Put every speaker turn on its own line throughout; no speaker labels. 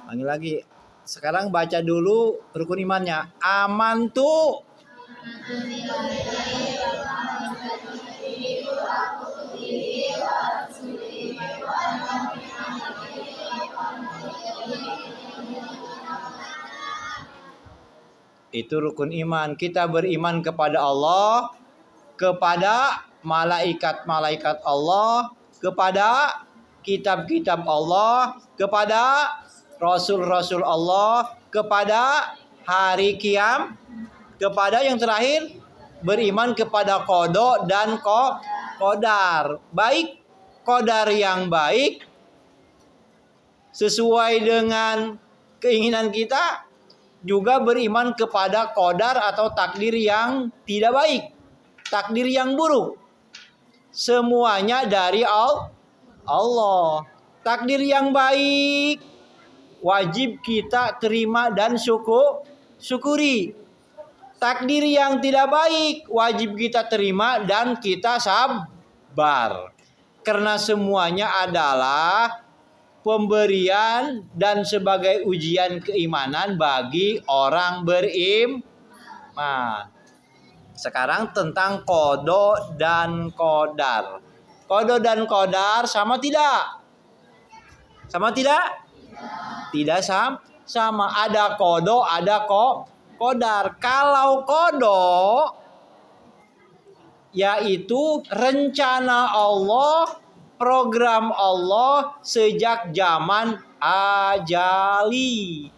Panggil lagi. Sekarang baca dulu rukun imannya. Aman tuh. Itu rukun iman. Kita beriman kepada Allah, kepada malaikat-malaikat Allah, kepada kitab-kitab Allah, kepada rasul-rasul Allah, kepada hari kiam, kepada yang terakhir beriman kepada qada dan qadar. Baik qadar yang baik sesuai dengan keinginan kita, juga beriman kepada qadar atau takdir yang tidak baik, takdir yang buruk. Semuanya dari Allah. Takdir yang baik wajib kita terima dan syukuri. Takdir yang tidak baik wajib kita terima dan kita sabar. Karena semuanya adalah pemberian dan sebagai ujian keimanan bagi orang beriman. Sekarang tentang qada dan qadar. Qada dan qadar sama tidak? Sama tidak? Tidak sama. Ada qada, ada qadar. Kalau qada yaitu rencana Allah, program Allah sejak zaman ajali.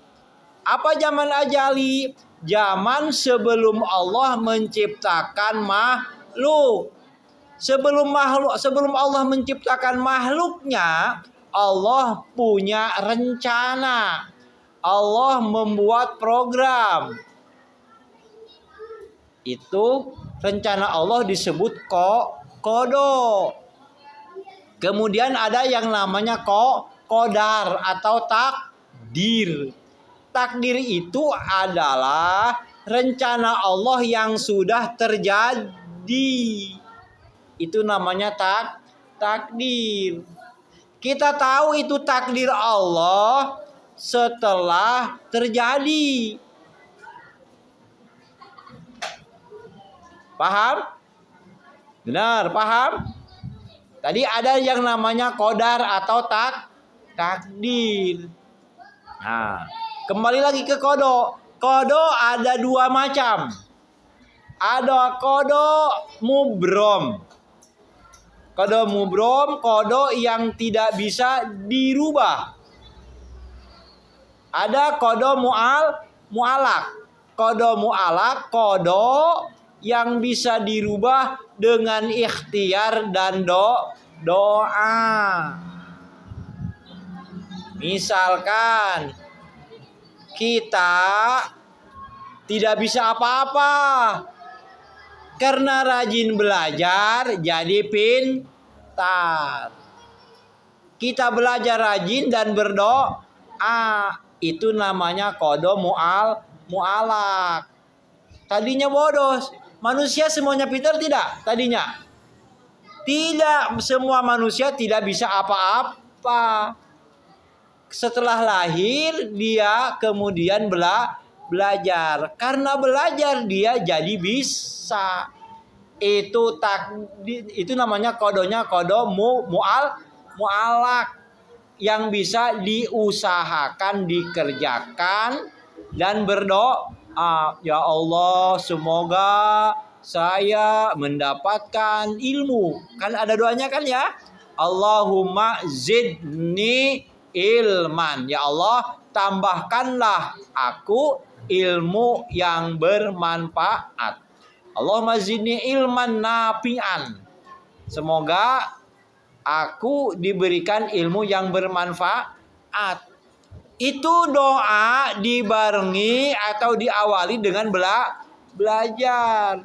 Apa zaman ajali? Zaman sebelum Allah menciptakan makhluk. Sebelum Allah menciptakan makhluknya, Allah punya rencana. Allah membuat program. Itu rencana Allah disebut qada. Kemudian ada yang namanya qadar atau takdir. Takdir itu adalah rencana Allah yang sudah terjadi. Itu namanya takdir. Kita tahu itu takdir Allah setelah terjadi. Paham? Benar, paham? Tadi ada yang namanya qadar atau takdir. Nah, kembali lagi ke qada. Qada ada dua macam. Ada qada mubrom. Qada mubrom, qada yang tidak bisa dirubah. Ada qada mu'alaq. Qada mu'alaq, qada yang bisa dirubah dengan ikhtiar dan doa. Misalkan kita tidak bisa apa-apa, karena rajin belajar jadi pintar. Kita belajar rajin dan berdoa, itu namanya qada mu'alaq. Tadinya bodoh. Manusia semuanya pintar tidak? Tadinya tidak, semua manusia tidak bisa apa-apa. Setelah lahir dia kemudian belajar. Karena belajar dia jadi bisa. Itu namanya qadanya qada mu'alaq, yang bisa diusahakan, dikerjakan dan berdoa. Ya Allah, semoga saya mendapatkan ilmu. Kan ada doanya kan ya? Allahumma zidni ilman. Ya Allah, tambahkanlah aku ilmu yang bermanfaat. Allahumma zidni ilman nafi'an. Semoga aku diberikan ilmu yang bermanfaat. Itu doa dibarengi atau diawali dengan belajar.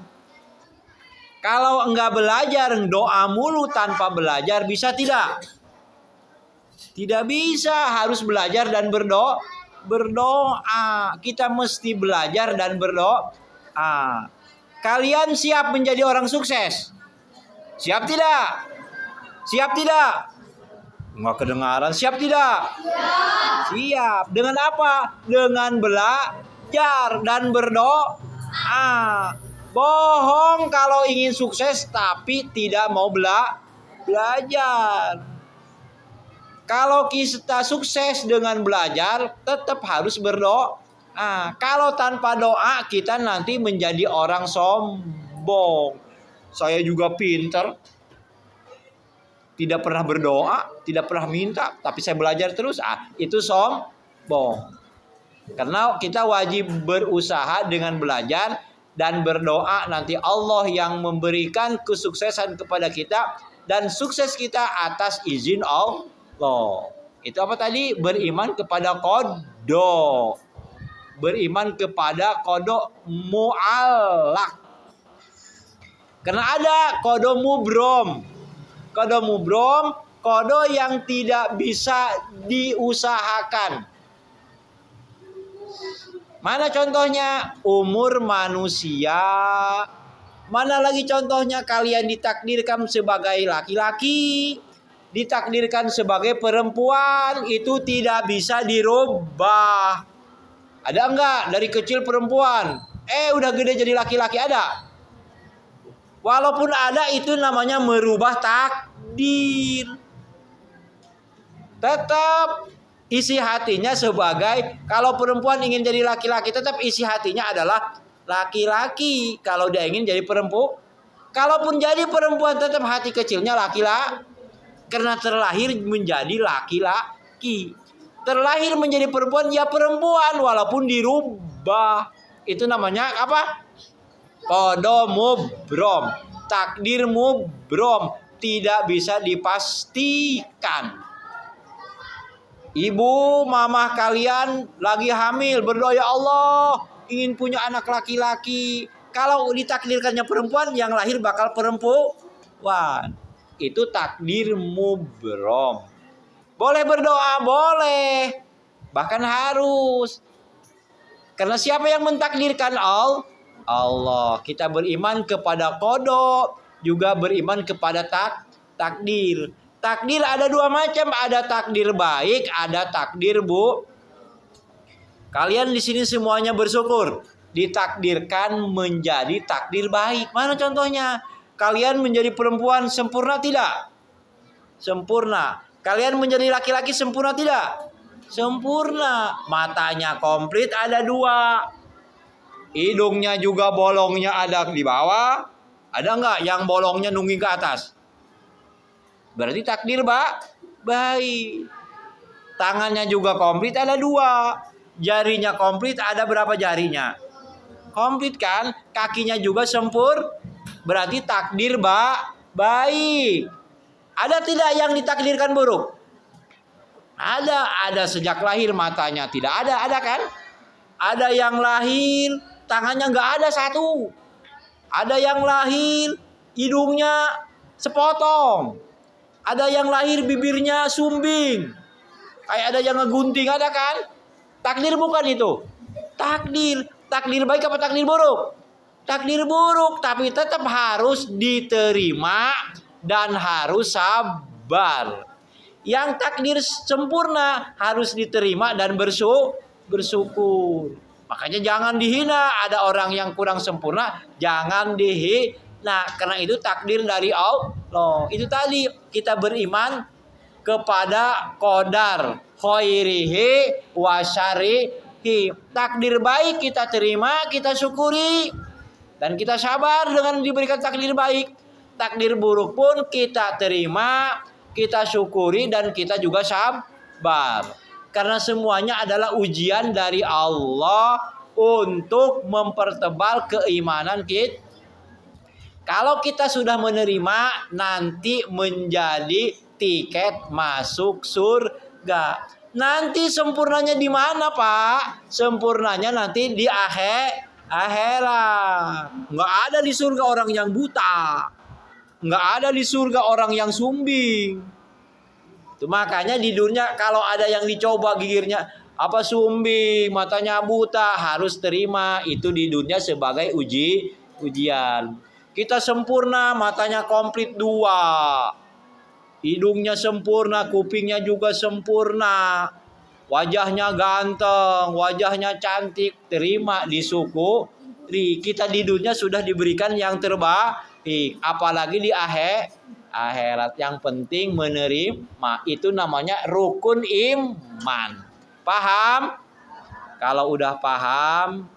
Kalau enggak belajar, doa mulu tanpa belajar, bisa tidak? Tidak bisa, harus belajar dan berdoa. Kita mesti belajar dan berdoa. Kalian siap menjadi orang sukses? Siap tidak? Siap tidak? Nggak kedengaran. Siap tidak? Siap. Dengan apa? Dengan belajar dan berdoa. Bohong kalau ingin sukses tapi tidak mau belajar. Kalau kita sukses dengan belajar, tetap harus berdoa. Kalau tanpa doa, kita nanti menjadi orang sombong. Saya juga pinter. Tidak pernah berdoa, tidak pernah minta, tapi saya belajar terus. Itu sombong. Karena kita wajib berusaha dengan belajar dan berdoa. Nanti Allah yang memberikan kesuksesan kepada kita. Dan sukses kita atas izin Allah. Itu apa tadi? Beriman kepada qada. Beriman kepada qada mu'allaq. Karena ada qada mubrom. Qada mubrom, qada yang tidak bisa diusahakan. Mana contohnya? Umur manusia. Mana lagi contohnya? Kalian ditakdirkan sebagai laki-laki, ditakdirkan sebagai perempuan, itu tidak bisa dirubah. Ada enggak dari kecil perempuan? Udah gede jadi laki-laki, ada? Walaupun ada, itu namanya merubah takdir. Tetap isi hatinya sebagai, kalau perempuan ingin jadi laki-laki, tetap isi hatinya adalah laki-laki. Kalau dia ingin jadi perempuan, kalaupun jadi perempuan, tetap hati kecilnya laki-laki. Karena terlahir menjadi laki-laki. Terlahir menjadi perempuan, ya perempuan walaupun dirubah. Itu namanya apa? Qada mubrom. Takdir mubrom, tidak bisa dipastikan. Ibu, mamah kalian lagi hamil, berdoa, ya Allah, ingin punya anak laki-laki. Kalau ditakdirkannya perempuan, yang lahir bakal perempuan. Itu takdir mubrom. Boleh berdoa, boleh. Bahkan harus. Karena siapa yang mentakdirkan? Allah. Kita beriman kepada qada, juga beriman kepada takdir. Takdir ada dua macam, ada takdir baik, ada takdir buruk. Kalian di sini semuanya bersyukur, ditakdirkan menjadi takdir baik. Mana contohnya? Kalian menjadi perempuan sempurna tidak? Sempurna. Kalian menjadi laki-laki sempurna tidak? Sempurna. Matanya komplit, ada dua. Hidungnya juga bolongnya ada di bawah. Ada enggak yang bolongnya nungging ke atas? Berarti takdir baik. Tangannya juga komplit, ada dua. Jarinya komplit, ada berapa jarinya? Komplit kan? Kakinya juga berarti takdir baik. Ada tidak yang ditakdirkan buruk? Ada sejak lahir matanya tidak ada kan? Ada yang lahir tangannya nggak ada satu. Ada yang lahir hidungnya sepotong. Ada yang lahir bibirnya sumbing. Kayak ada yang ngegunting, ada kan? Takdir bukan itu? Takdir baik apa takdir buruk? Takdir buruk, tapi tetap harus diterima dan harus sabar. Yang takdir sempurna harus diterima dan bersyukur. Makanya jangan dihina. Ada orang yang kurang sempurna, jangan dihina. Karena itu takdir dari Allah. Itu tadi kita beriman kepada qadar khairihi wa syarrihi. Takdir baik kita terima, kita syukuri, dan kita sabar dengan diberikan takdir baik. Takdir buruk pun kita terima, kita syukuri, dan kita juga sabar. Karena semuanya adalah ujian dari Allah untuk mempertebal keimanan kita. Kalau kita sudah menerima, nanti menjadi tiket masuk surga. Nanti sempurnanya di mana, Pak? Sempurnanya nanti di akhirat. Nggak ada di surga orang yang buta. Nggak ada di surga orang yang sumbing. Itu makanya di dunia kalau ada yang dicoba gigirnya sumbing, matanya buta, harus terima itu di dunia sebagai ujian. Kita sempurna, matanya komplit dua. hidungnya sempurna, kupingnya juga sempurna, wajahnya ganteng, wajahnya cantik, terima disyukuri. Kita di dunia sudah diberikan yang terbaik, apalagi di akhirat. Yang penting menerima, itu namanya rukun iman. Paham? Kalau udah paham